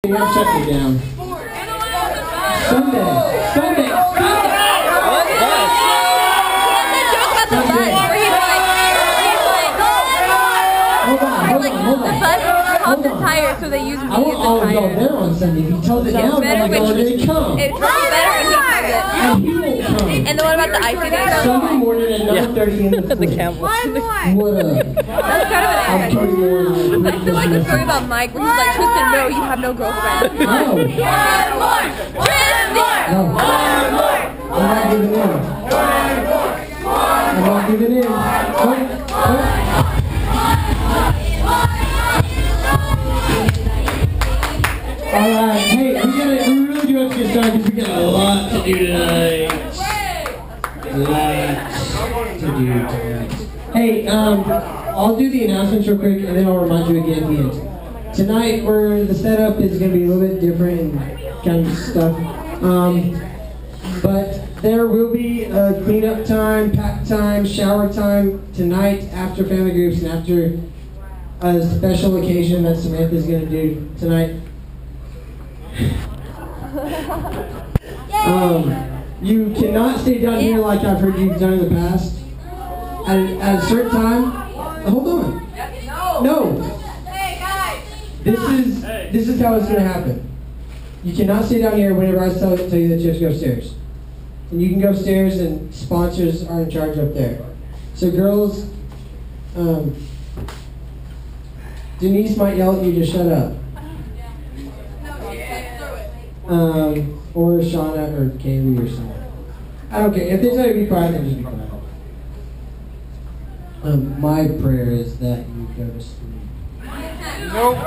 You have to shut me down. Sunday. Hold on. The tires, so they use me as the tire. I will go there on Sunday. If he tells it down, then I go and they come. It's better when he tells it. And he will come. And the one about the icy day? Sunday morning at 9:30 in the camel. What up? That's kind of an I'm Cody Moore. I feel like the story about Mike where he's like, Tristan, no, you have no girlfriend. No. I'm not giving in. Alright, hey, we really do have to get started because we got a lot to do tonight. Hey, I'll do the announcements real quick and then I'll remind you again at the end. Tonight, the setup is going to be a little bit different and kind of stuff. But there will be a cleanup time, pack time, shower time tonight after family groups and after a special occasion that Samantha's going to do tonight. You cannot stay down here like I've heard you've done in the past. At a certain time, hold on. No. This is how it's going to happen. You cannot stay down here whenever I tell you that you have to go upstairs. And you can go upstairs and sponsors are in charge up there. So girls, Denise might yell at you to shut up. Or Shauna or Kaylee or someone. I don't care. If they tell you to be quiet, then just be quiet. My prayer is that you go to sleep. Nope.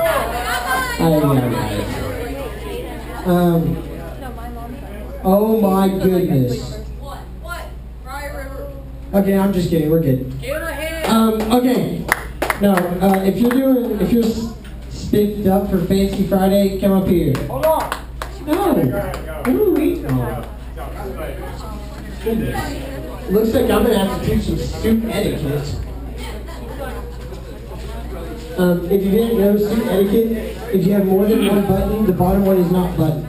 Oh my goodness. Okay, I'm just kidding. We're good. Okay. No, if you're spiffed up for Fancy Friday, come up here. Hold on. No. Goodness. Looks like I'm gonna have to teach some suit etiquette. If you didn't know suit etiquette, if you have more than one button, the bottom one is not buttoned.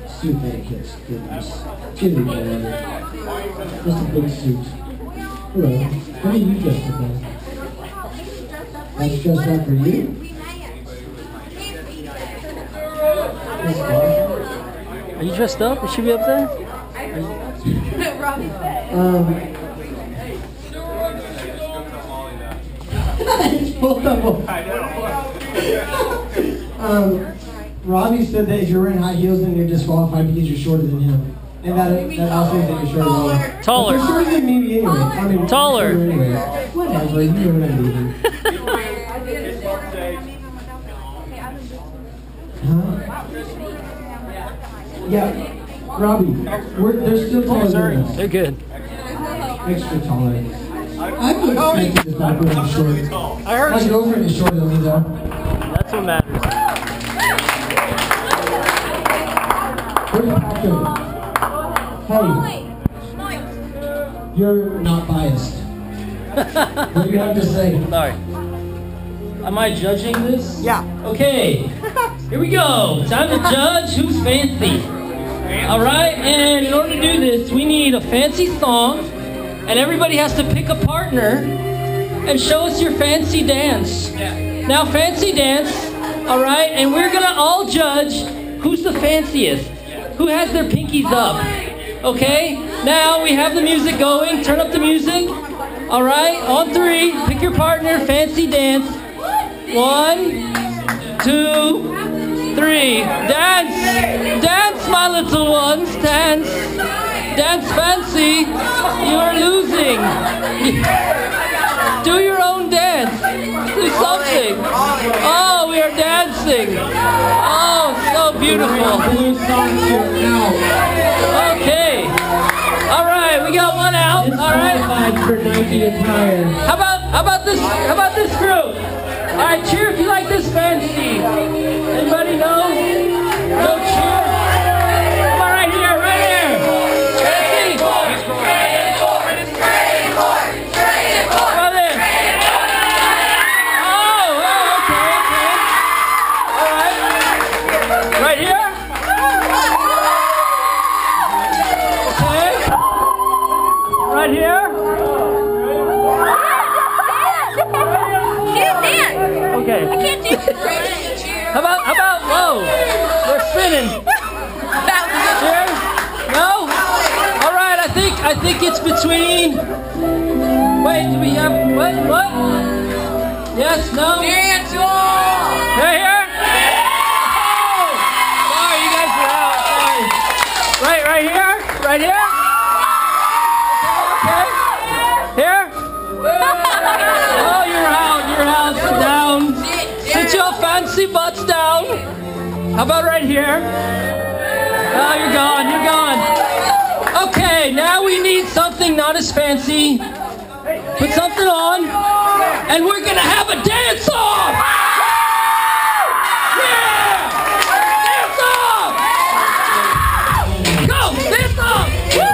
Suit etiquette, goodness. Excuse me, whatever. Just a big suit. Hello. What are you dressed up as? That's dressed up for you? Are you dressed up? Is she be up there? It's both of them. Robbie said that if you're wearing high heels, then you're disqualified because you're shorter than him. And that also means that you're shorter than him. Taller. You're shorter than me anyway. I mean, taller. Anyway. Whatever, you know what I mean. Huh? Yeah, Robbie, they're still taller than us. They're good. Extra taller. I would expect this back when I'm short. I heard My girlfriend is shorter than me though. That's what matters. Where's Patrick? Hey, you're not biased. What do you have to say? Sorry. Am I judging this? Yeah. Okay. Here we go. Time to judge who's fancy. All right, and in order to do this, we need a fancy song, and everybody has to pick a partner and show us your fancy dance. Now, fancy dance, all right, and we're gonna all judge who's the fanciest, who has their pinkies up. Okay, now we have the music going. Turn up the music. All right, on three, pick your partner, fancy dance. 1, 2, 3. Dance! Dance, my little ones! Dance! Dance fancy! You are losing! Do your own dance! Do something! Oh, we are dancing! Oh, so beautiful! Okay! Alright, we got one out! Alright! How about this group? Alright, cheer if you like this fancy. Anybody know? No cheer? Come on, right here, right here. Fancy. Come on in. Oh, okay. Alright. Right here? Okay. Right here? Okay. I can't do this. How about, whoa, they're spinning. Here? No? All right, I think it's between, wait, do we have, what? Yes, no? Dance off! Right here? Oh! Sorry, you guys are out, sorry. Right here? Right here? Okay. Here? Oh, you're out, sit down. Sit your fancy butts down. How about right here? Oh, you're gone. Okay, now we need something not as fancy. Put something on, and we're gonna have a dance-off! Yeah! Dance-off! Go, dance-off! Woo!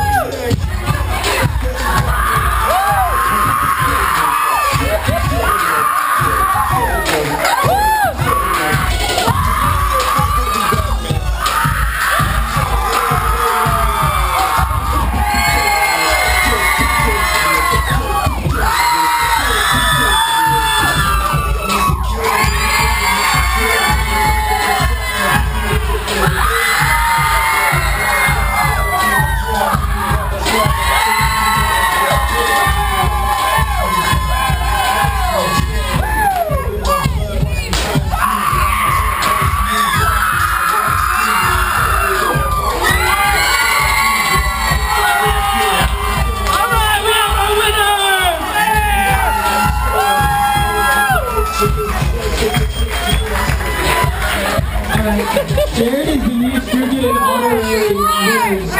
Jared and Denise do get an honorary winners.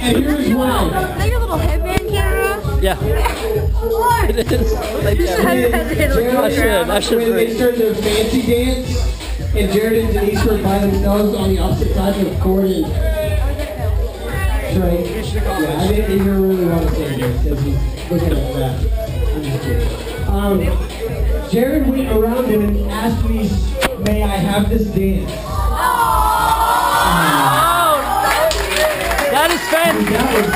And here's why. Is that your little headband, Kara? Yeah. It is. I should. When they started their fancy dance, and Jared and Denise were by themselves on the opposite sides of the court, and that's right. Yeah, I didn't even really want to say this because he's looking at that. I'm just kidding. Jared went around him and asked me, "May I have this dance?" That is fancy. That was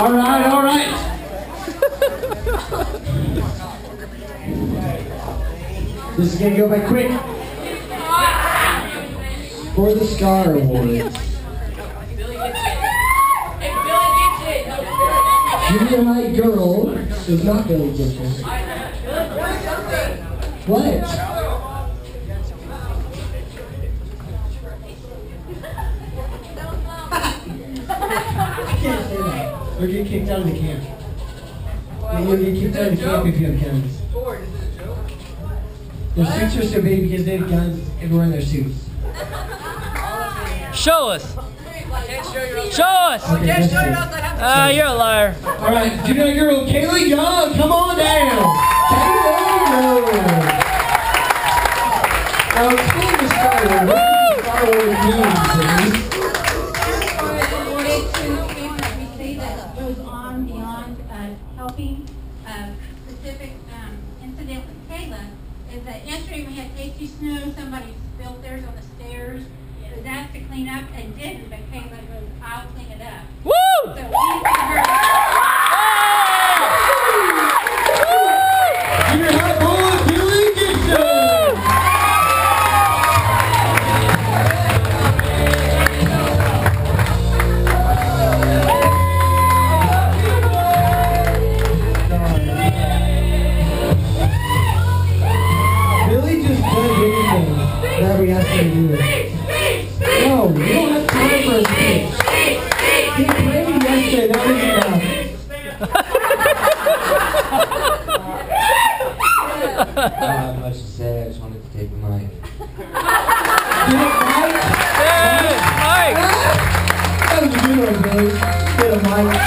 awesome. All right. This is gonna go by quick. For the Star Awards. Junior high girl is not Billy Gibson. What? Or get kicked out of the camp. You'll get kicked out of the camp if you have guns. Their suits are so big because they have guns and we're in their suits. Show us. Okay, You're a liar. Alright, junior girl, Kayla Young, come on down. Kayla Young. Now, explain the Star Wars. What does the Star Wars mean, please? Helping specific incident with Kayla is that yesterday we had Casey Snow, somebody spilled theirs on the stairs, was asked to clean up and didn't, but Kayla goes, I'll clean it up. Woo! So we need her. Junior high boy, Billy Gibson. That we have to do it. No, we don't have time for a speech. He played yesterday, that was enough. I don't have much to say, I just wanted to take the mic. Get it, Mike? Mike! That was a good one, Billy. Get it, Mike.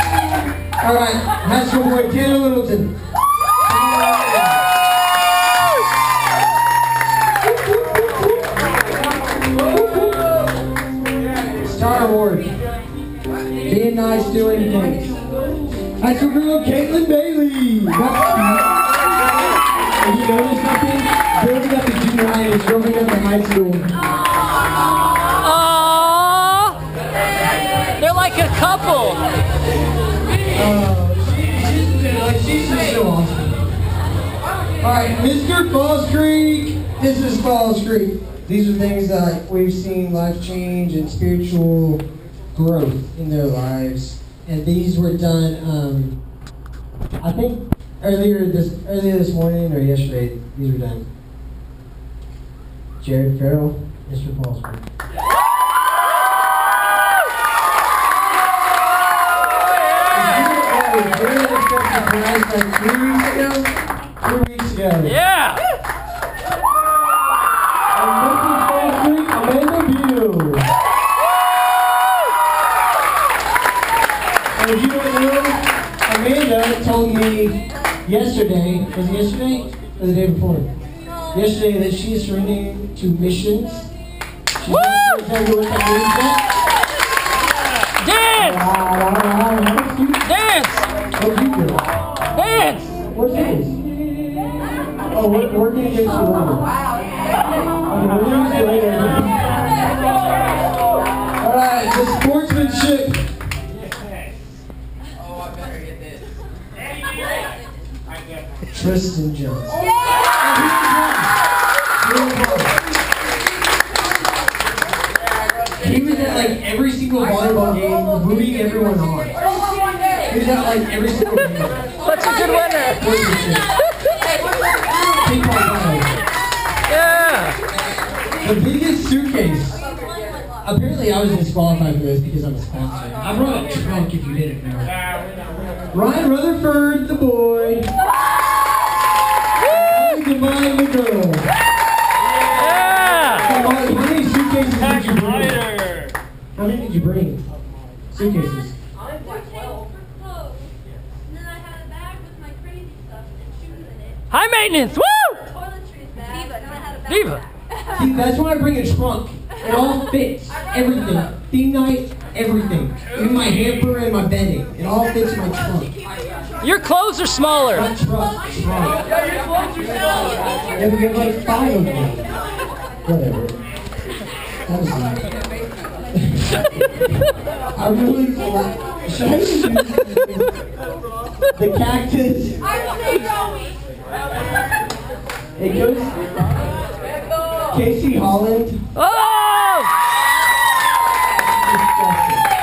Alright, high school boy, Tanner Littleton. Star Award. Being nice, doing things. High school girl, Caitlin Bailey. And you notice something? Building up the high school. Aww! They're like a couple. She's just so awesome. Alright, Mr. Falls Creek. This is Falls Creek. These are things that we've seen life change and spiritual growth in their lives. And these were done, I think earlier this morning or yesterday. These were done. Jared Farrell, Mr. Falls Creek. Like 3 weeks ago? 3 weeks ago. Yeah! And Mrs. Falls Creek, Amanda View. And if you don't know, Amanda told me yesterday, was it yesterday? Or the day before? Yesterday that she is surrendering to missions. She's going to tell you what that means. Dance! Dance! What did you do? Dance! What's this? Oh, working against the weather. Alright, the sportsmanship. Oh, I better get this. Tristan Jones. He was at like every single volleyball game, rooting everyone on. He was at like every single game. That's a good winner! Yeah! The biggest suitcase. Apparently I was disqualified for this because I'm a sponsor. I brought a trunk if you didn't know. Ryan Rutherford, the boy. Divine, the girl. Yeah! How many suitcases did you bring? How many did you bring? Suitcases. High maintenance! Woo! Diva! See, that's why I bring a trunk. It all fits. Everything. Theme night, everything. Even my hamper and my bedding. It all fits in my trunk. Your clothes are smaller. My trunk. Yeah, we get like 5 of them. Whatever. That was nice. I really like. Should I use the cactus? It goes. Casey Holland. Oh!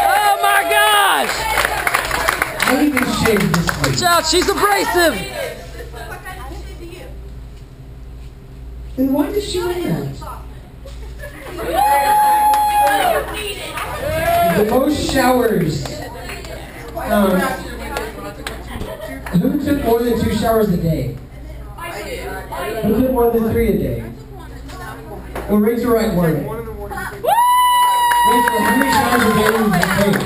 Oh my gosh! I even shaved this Watch place. out, she's abrasive! Then why did she wear that? The most showers. Who took more than 2 showers a day? Who took more than 3 a day? Well, raise the right word. Rachel, how many showers a day do you take?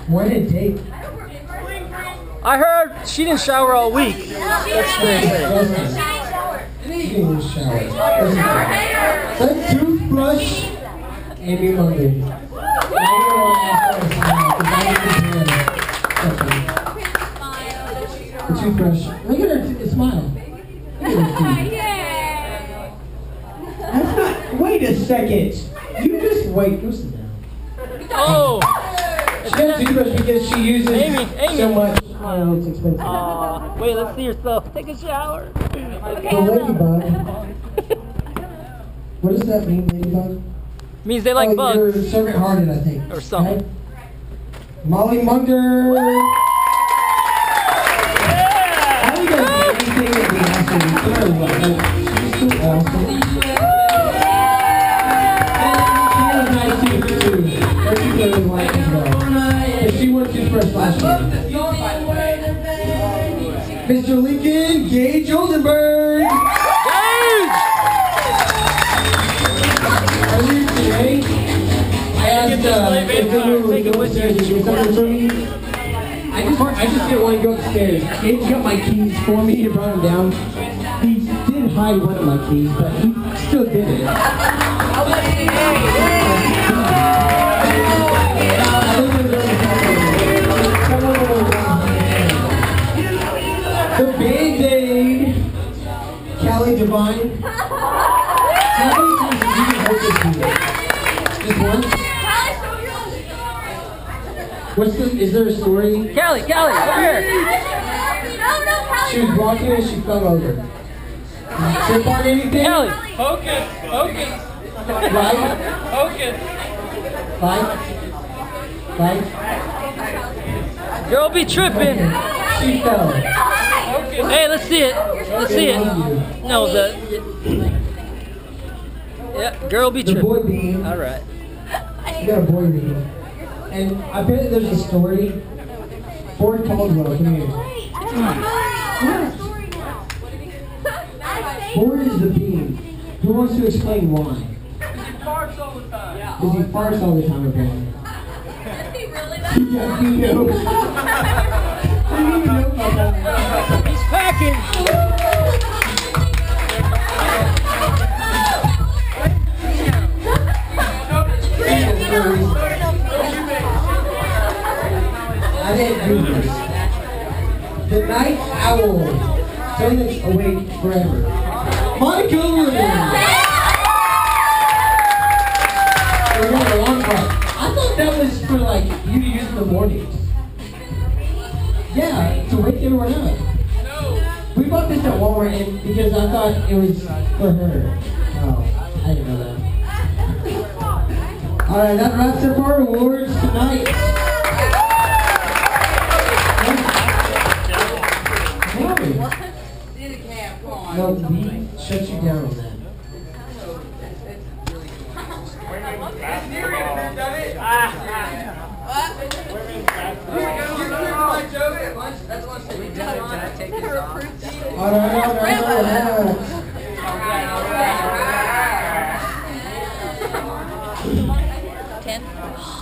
1 a day. I heard she didn't shower all week. That's crazy. She didn't shower. That toothbrush, Amy Munger. The toothbrush. Look at her smile. Look at her teeth. That's not. Wait a second. You just wait. Go sit down. Oh! She has a toothbrush because she uses Amy. so much. It's expensive. Wait, let's see yourself. Take a shower. The ladybug. What does that mean, ladybug? Means they like bugs. You're servant-hearted, I think. Or something. Right? Molly Munger. I don't know anything that we have to do. She's so awesome. And she has nice teeth, too. Her teeth are white as well. And she went to first last year. Mr. Lincoln Gage Oldenburg. Earlier today, I asked if they were going upstairs to do something for me. I just didn't want to go upstairs. Gage got my keys for me and brought them down. He did hide one of my keys, but he still did it. The Band-Aid, Callie Devine. How many times did you hold this people? Just once? Is there a story? Callie, over here. She was walking and she fell over. Did you trip on anything? Callie. Focus. Right? Girl be tripping. She fell. Hey, let's see it. No, yeah, girl be The tripping. boy being. All right. You got a boy being. And I bet there's a story. Ford Caldwell, come here. Ford is the being. Who wants to explain why? He farts all the time. Because he farts all the time, apparently. Is he really Yeah, he knows. I didn't even know about that. He's packing. I didn't do this. The night owl. Something that's awake forever. Monica Lewin! We're going a long part. I thought that was for like you to use in the mornings. Yeah, to wake everyone up. We bought this at Walmart and because I thought it was for her. Oh, I didn't know that. Alright, that wraps up our awards tonight. No, we shut you down on that.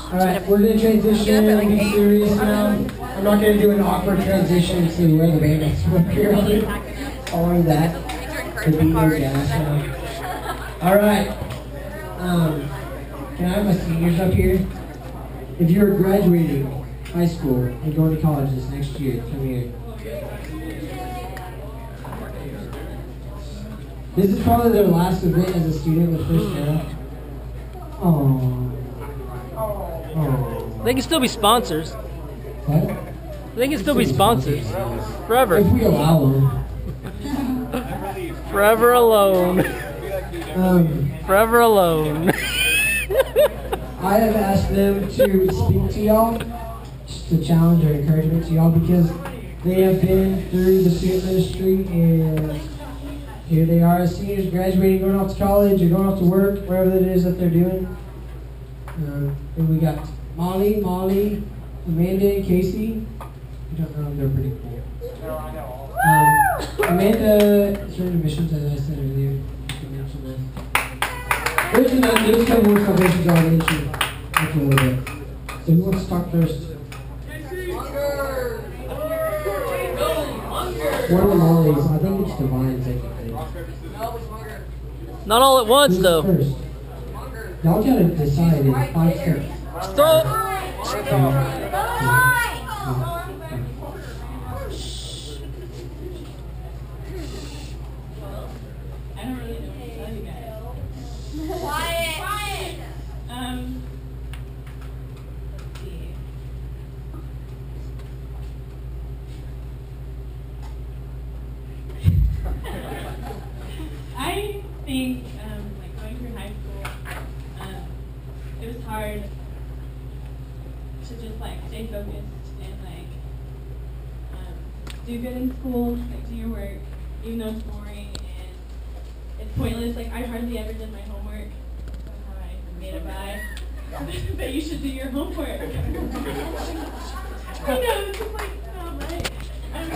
Alright, we're going to transition and be serious now. I'm not going to do an awkward transition to where the band is appearing. Following that, the beat is gas. Alright. Can I have my seniors up here? If you're graduating high school and going to college this next year, come here. This is probably their last event as a student with First Gen. Oh. They can still be sponsors. What? They can still be sponsors. Forever. If we allow them. Forever alone. Forever alone. I have asked them to speak to y'all, just to challenge or encouragement to y'all, because they have been through the student ministry, and here they are as seniors graduating, going off to college, or going off to work, wherever it is that they're doing. And we got Molly, Amanda, and Casey. I don't know, they're pretty cool. Amanda is from admissions, as I said earlier. There's a couple more celebrations already after a little bit. So who wants to talk first? What are Molly's? I think it's Divine, technically. Not all at once, Who's though. first? Y'all gotta decide in 5 steps. Stop. I think, going through high school, it was hard to just, stay focused and, do good in school, do your work, even though it's boring and it's pointless. I hardly ever did my homework. That's how I made it by. But you should do your homework. I know, it's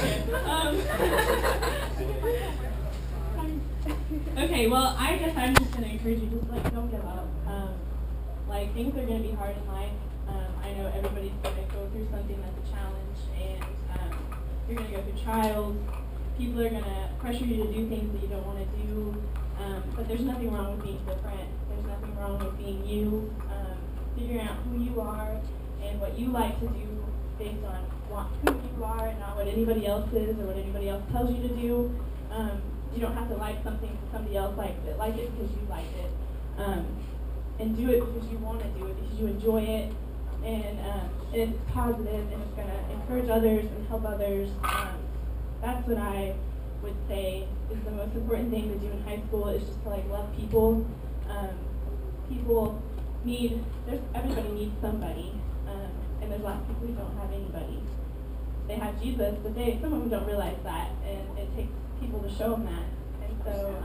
just oh, right. Okay, well, I guess I'm just going to encourage you, just, don't give up. Things are going to be hard in life. I know everybody's going to go through something that's a challenge, and you're going to go through trials. People are going to pressure you to do things that you don't want to do, but there's nothing wrong with being different. There's nothing wrong with being you, figuring out who you are and what you like to do based on who you are and not what anybody else is or what anybody else tells you to do. you don't have to like something because somebody else likes it. Like it because you like it. And do it because you want to do it, because you enjoy it, and it's positive, and it's going to encourage others and help others. That's what I would say is the most important thing to do in high school, is just to like love people. People need, everybody needs somebody, and there's lots of people who don't have anybody. They have Jesus, but some of them don't realize that, and it takes people to show them that. And so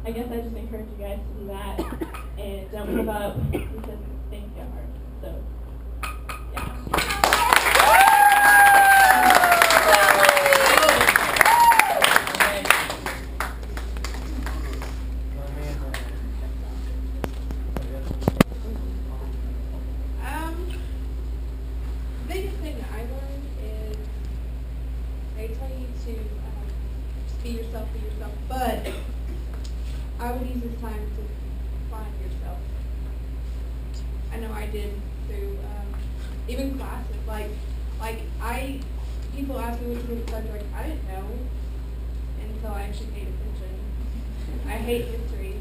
I guess I just encourage you guys to do that, and don't give up because things get hard. So, yeah. The biggest thing that I learned is they tell you to just be yourself, but I would use this time to find yourself. I know I did through even classes. People ask me which subject, I didn't know until I actually paid attention. I hate history,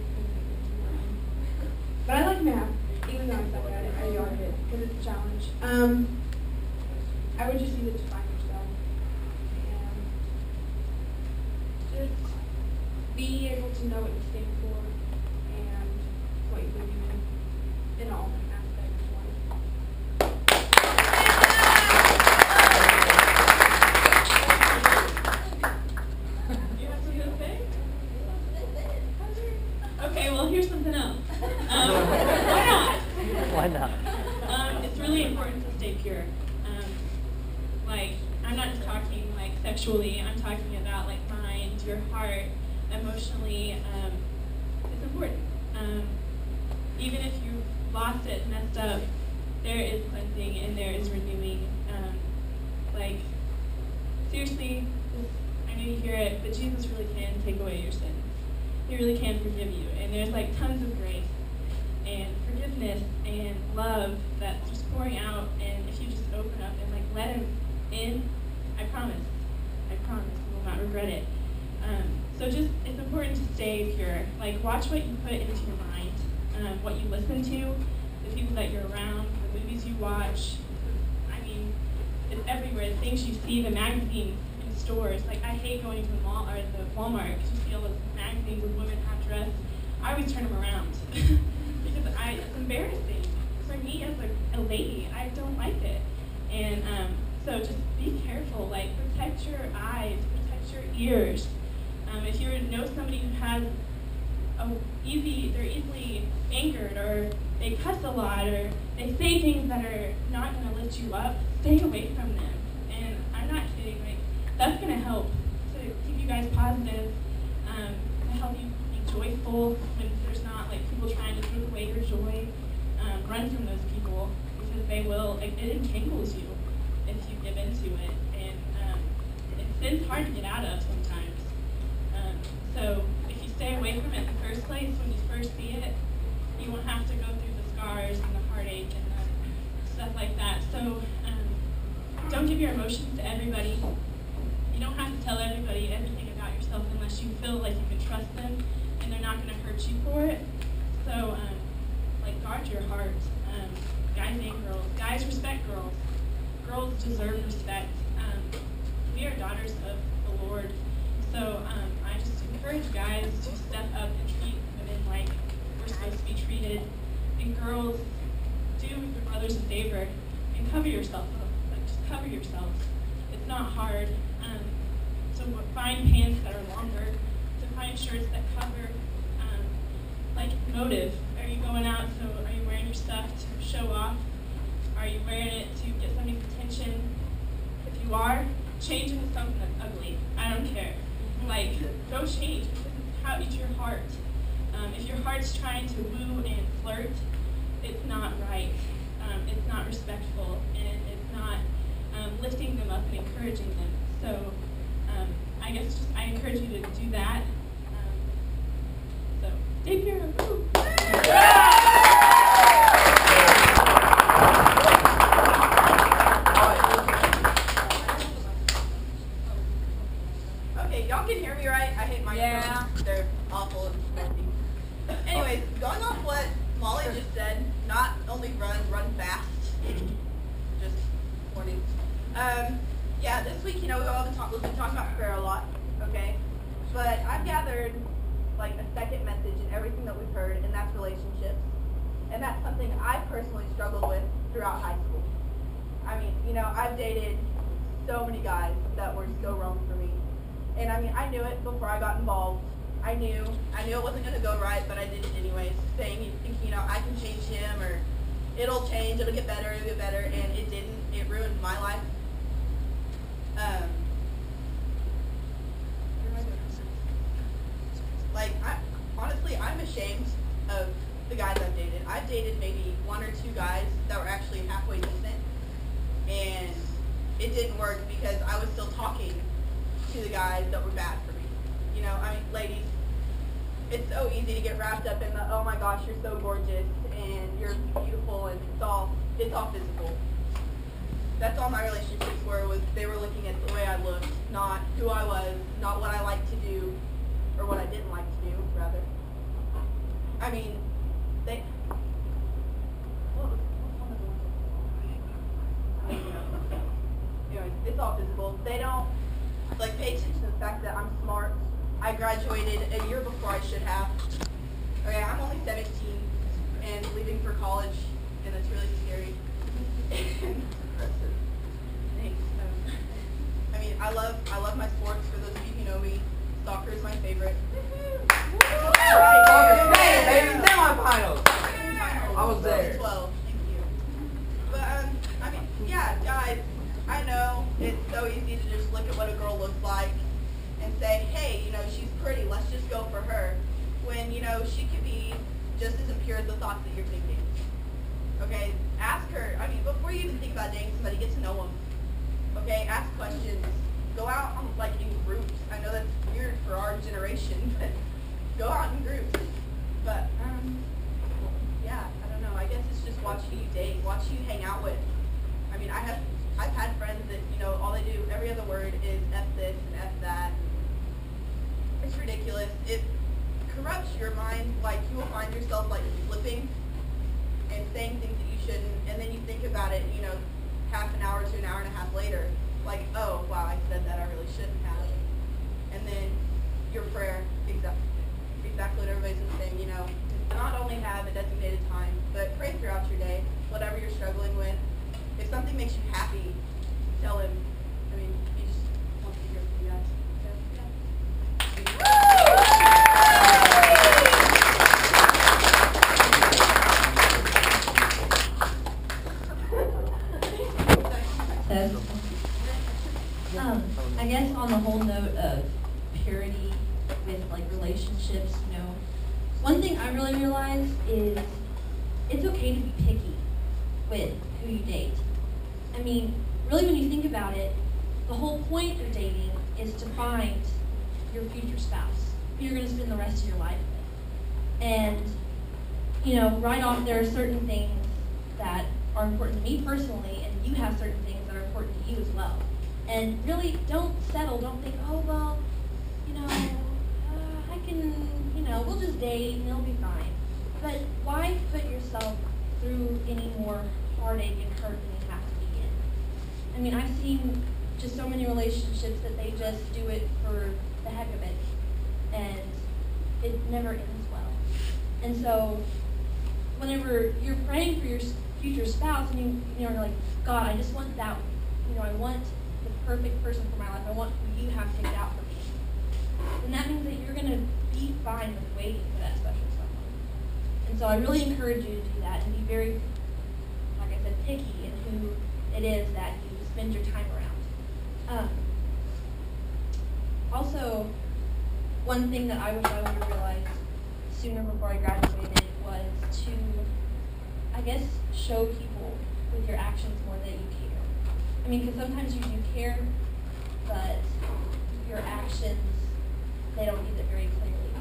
but I like math, even though I suck at it. I yard it because it's a challenge. I would just use it to find yourself and just be able to know what you stand for and what you believe in all aspects of life. You have something to say? Okay, well, here's something else. Why not? Why not? It's really important to stay pure. I'm not just talking sexually. I'm talking about mind, your heart, emotionally. It's important. Even if you lost it, messed up, there is cleansing and there is renewing. Seriously, I know you hear it, but Jesus really can take away your sins. He really can forgive you, and there's tons of grace and forgiveness and love that's just pouring out. And if you just open up and let Him in, I promise, you will not regret it. So it's important to stay pure. Watch what you put into your mind, what you listen to, the people that you're around, the movies you watch. It's everywhere. The things you see, the magazines in stores. I hate going to the mall or the Walmart because you see all those magazines with women half dressed. I always turn them around because it's embarrassing for me as a lady. I don't like it, and so just be careful. Protect your eyes, protect your ears. If you know somebody who has they're easily angered, or they cuss a lot, or they say things that are not going to lift you up, stay away from them. And I'm not kidding. That's going to help to keep you guys positive, to help you be joyful when there's not people trying to take away your joy. Run from those people because they will. It entangles you if you give into it, and it's hard to get out of sometimes. So if you stay away from it in the first place, when you first see it, you won't have to go through the scars and the heartache and the stuff like that. So don't give your emotions to everybody. You don't have to tell everybody everything about yourself unless you feel like you can trust them and they're not going to hurt you for it. So guard your heart. Guys and girls. Guys respect girls. Girls deserve respect. We are daughters of the Lord. So I just encourage guys to step up and treat women like we're supposed to be treated. And girls, do your brothers a favor and cover yourself up. Just cover yourself. It's not hard. So find pants that are longer. To find shirts that cover. Motive. Are you going out? So are you wearing your stuff to show off? Are you wearing it to get somebody's attention? If you are, change into something that's ugly. I don't care. Go change. How is your heart? If your heart's trying to woo and flirt, it's not right. It's not respectful, and it's not lifting them up and encouraging them. So I guess I encourage you to do that. So stay pure. Okay, y'all can hear me, right? I Molly just said, not only run fast. Just warning. Yeah, this week, we've been talking about prayer a lot, okay? But I've gathered like a second message in everything that we've heard, and that's relationships. And that's something I personally struggled with throughout high school. I mean, I've dated so many guys that were so wrong for me. And I mean, I knew it before I got involved. I knew it wasn't going to go right, but I did it anyways, thinking, I can change him, or it'll change, it'll get better, and it didn't. It ruined my life. Honestly, I'm ashamed of the guys I've dated. I've dated maybe 1 or 2 guys that were actually halfway decent, and it didn't work because I was still talking to the guys that were bad for me. Ladies, it's so easy to get wrapped up in the, oh my gosh, you're so gorgeous, and you're beautiful, and it's all physical. That's all my relationships were, they were looking at the way I looked, not who I was, not what I liked to do, or what I didn't like to do, rather. I mean, anyways, it's all physical. They don't, pay attention to the fact that I'm smart. I graduated a year before I should have. Okay, I'm only 17 and leaving for college, and it's really scary. Thanks. I mean, I love my sports. For those of you who know me, soccer is my favorite. Semifinals. I was there. 12. Thank you. But I mean, yeah, guys. I know it's so easy to just look at what a girl looks like and say, hey, she's pretty. Let's just go for her. When she could be just as impure as the thoughts that you're thinking. Okay, ask her. I mean, before you even think about dating somebody, get to know them. Okay, ask questions. Go out in groups. I know that's weird for our generation, but go out in groups. But yeah, I don't know. I guess it's just watch who you date, watch who you hang out with. I mean, I've had friends that all they do, every other word is F this and F that. It's ridiculous. It corrupts your mind. You will find yourself flipping and saying things that you shouldn't, and then you think about it, half an hour to an hour and a half later, oh, wow, I said that, I really shouldn't have. And then your prayer, exactly what everybody's been saying, not only have a designated time, but pray throughout your day, whatever you're struggling with. If something makes you happy, tell him. I mean, he just wants to hear from you guys. I guess on the whole note of purity with relationships, one thing I really realized is it's okay to be picky with who you date. I mean, really when you think about it, the whole point of dating is to find your future spouse who you're going to spend the rest of your life with. And, right off there are certain things that are important to me personally, and you have certain things that are important to you as well. And really, don't settle. Don't think, oh, well, I can, we'll just date and it'll be fine. But why put yourself through any more heartache and hurt than you have to be in? I mean, I've seen just so many relationships that they just do it for the heck of it. And it never ends well. And so, whenever you're praying for your future spouse and you're like, God, I just want that, I want the perfect person for my life. I want who you have picked out for me. And that means that you're going to be fine with waiting for that special someone. And so I really encourage you to do that and be very, like I said, picky in who it is that you spend your time around. Also, one thing that I wish I would have realized sooner before I graduated was to, I guess, show people with your actions more that you care. I mean, because sometimes you do care, but your actions, they don't give it very clearly.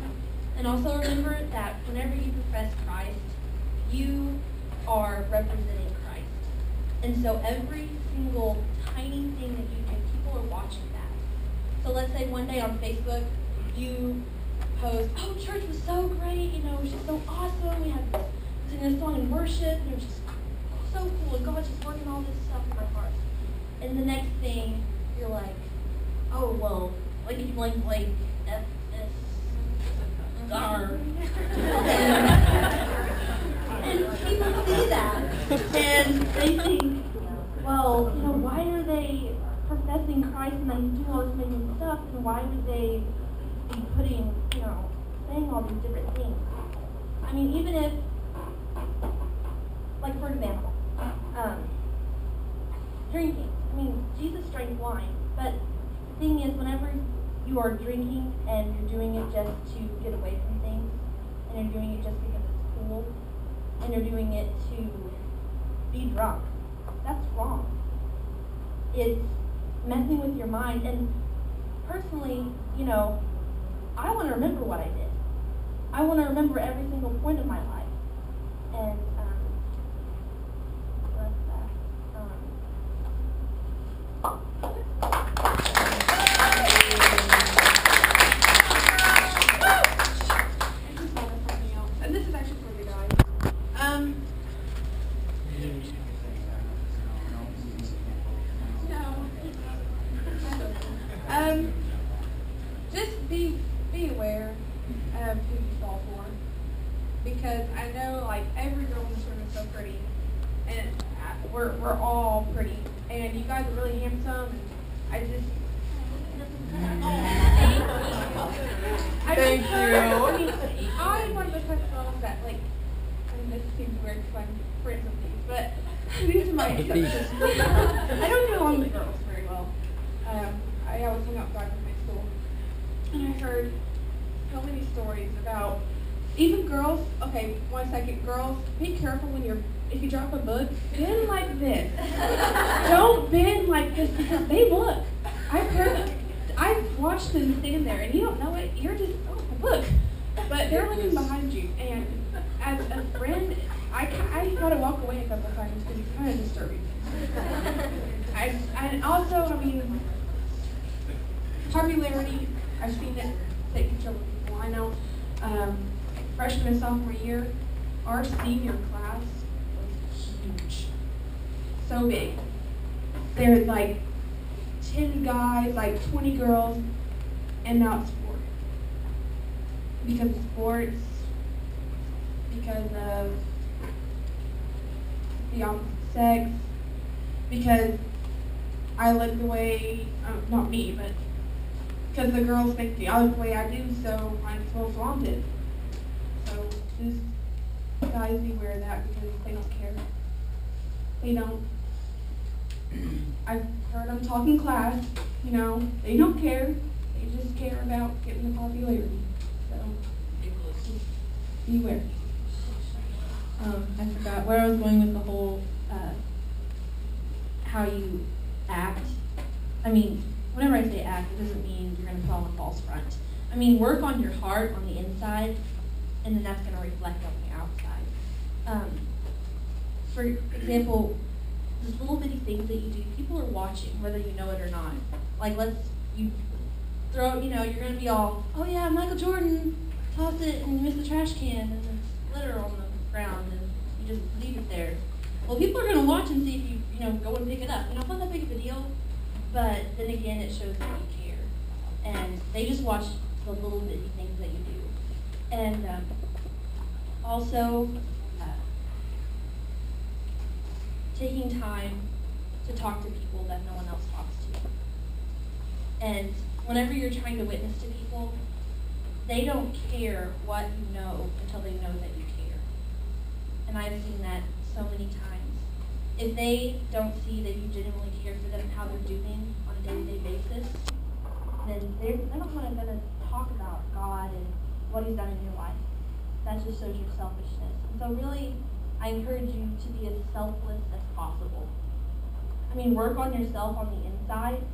And also remember that whenever you profess Christ, you are representing Christ. And so every single tiny thing that you do, people are watching that. So let's say one day on Facebook, you post, oh, church was so great, it was just so awesome. We had this singing a song in worship, and it was just so cool. God's just working all this stuff in my heart. And the next thing, you're like, oh, well, like you like F-S-R. And people see that, and they think, well, why are they professing Christ and they do all this amazing stuff, and why would they be putting, saying all these different things? I mean, even if, like for example, drinking. I mean, Jesus drank wine, but the thing is, whenever you are drinking and you're doing it just to get away from things, and you're doing it just because it's cool, and you're doing it to be drunk, that's wrong. It's messing with your mind, and personally, I want to remember what I did. I want to remember every single point of my life, and that's that. And this is actually for you guys. Just be aware of who you fall for, because I know like every girl in this room is so pretty, and we're all pretty, and you guys are really handsome. And Thank you. I'm one of the type of girls that like. This seems weird because I'm friends with these, but these are my exceptions. I don't get along with girls very well. I always hung out guys in high school, and I heard so many stories about even girls. Okay, 1 second, girls, be careful if you drop a book, bend like this. Don't bend like this because they look. I've watched them stand there, and you don't know it. You're just a book, but they're looking behind you, and as a friend, I got to walk away a couple times because it's kind of disturbing. And also, I mean, popularity, I've seen it take control of people. I know freshman and sophomore year, our senior class was huge. So big. There's like 10 guys, like 20 girls, and now it's 4. Because of sports, because of the opposite sex, because I look the way, not me, but because the girls think I look the way I do, so I'm so flaunted. So just guys beware of that because they don't care. They don't. I've heard them talk in class, they don't care. They just care about getting the popularity. So beware. I forgot where I was going with the whole how you act. I mean, whenever I say act, it doesn't mean you're going to put on a false front. I mean, work on your heart on the inside, and then that's going to reflect on the outside. For example, those little bitty things that you do, people are watching, whether you know it or not. Like, you throw, you're going to be all, oh yeah, Michael Jordan, toss it and you miss the trash can, and there's glitter on the ground, and you just leave it there. Well, people are going to watch and see if you, go and pick it up. It's not that big of a deal, but then again, it shows that you care. And they just watch the little bitty things that you do. And also, taking time to talk to people that no one else talks to. And whenever you're trying to witness to people, they don't care what you know until they know that you care. And I've seen that so many times. If they don't see that you genuinely care for them and how they're doing on a day-to-day basis, then they're not going to talk about God and what He's done in your life. That just shows your selfishness. And so really, I encourage you to be as selfless as possible. I mean, work on yourself on the inside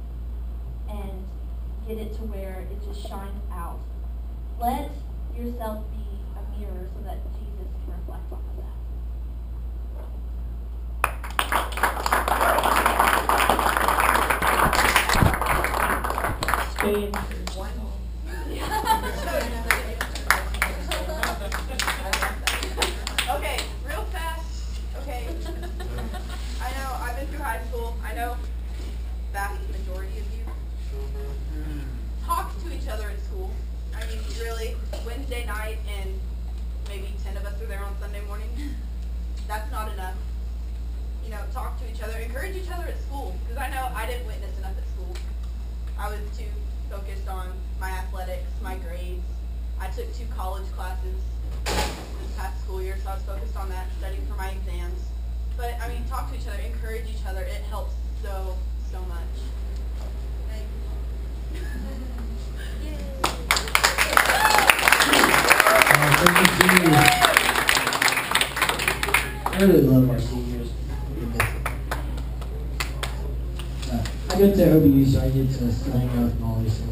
and get it to where it just shines out. Let yourself be a mirror so that Jesus can reflect off of that. Stay in Okay, Wednesday night and maybe 10 of us are there on Sunday morning, that's not enough. You know, talk to each other, encourage each other at school, because I know I didn't witness enough at school. I was too focused on my athletics, my grades. I took 2 college classes this past school year, so I was focused on that, studying for my exams. But, I mean, talk to each other, encourage each other. It helps so, so much. Thank you. I really love our seniors. I go to OBU, so I get to hang out with Molly, so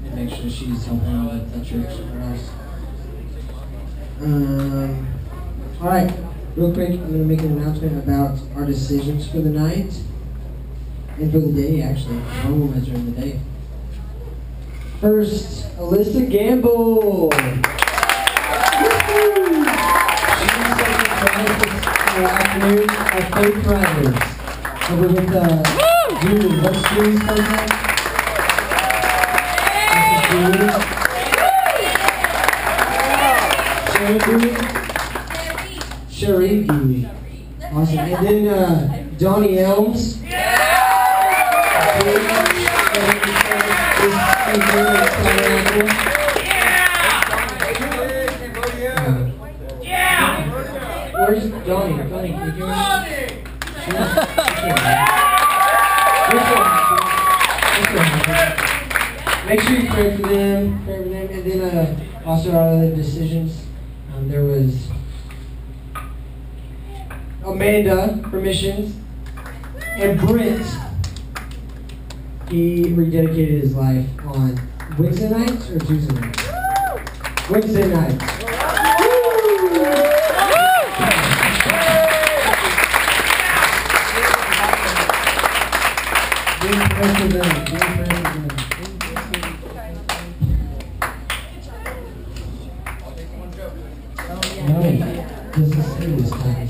and make sure she's helping out with the church somewhere else. All right, real quick, I'm going to make an announcement about our decisions for the night and for the day, actually. All of them is during the day. First, Alyssa Gamble. Afternoon, our fake prizes. Over with Julie, what's Julie's first name? Sherry Dewey. Awesome. And then Donnie Elms. Where's Donnie? Donnie, can you hear me? Make sure you pray for them, and then also our other decisions. There was Amanda for missions, and Brent. He rededicated his life on Wednesday nights or Tuesday nights? Wednesday nights. No, this is serious time.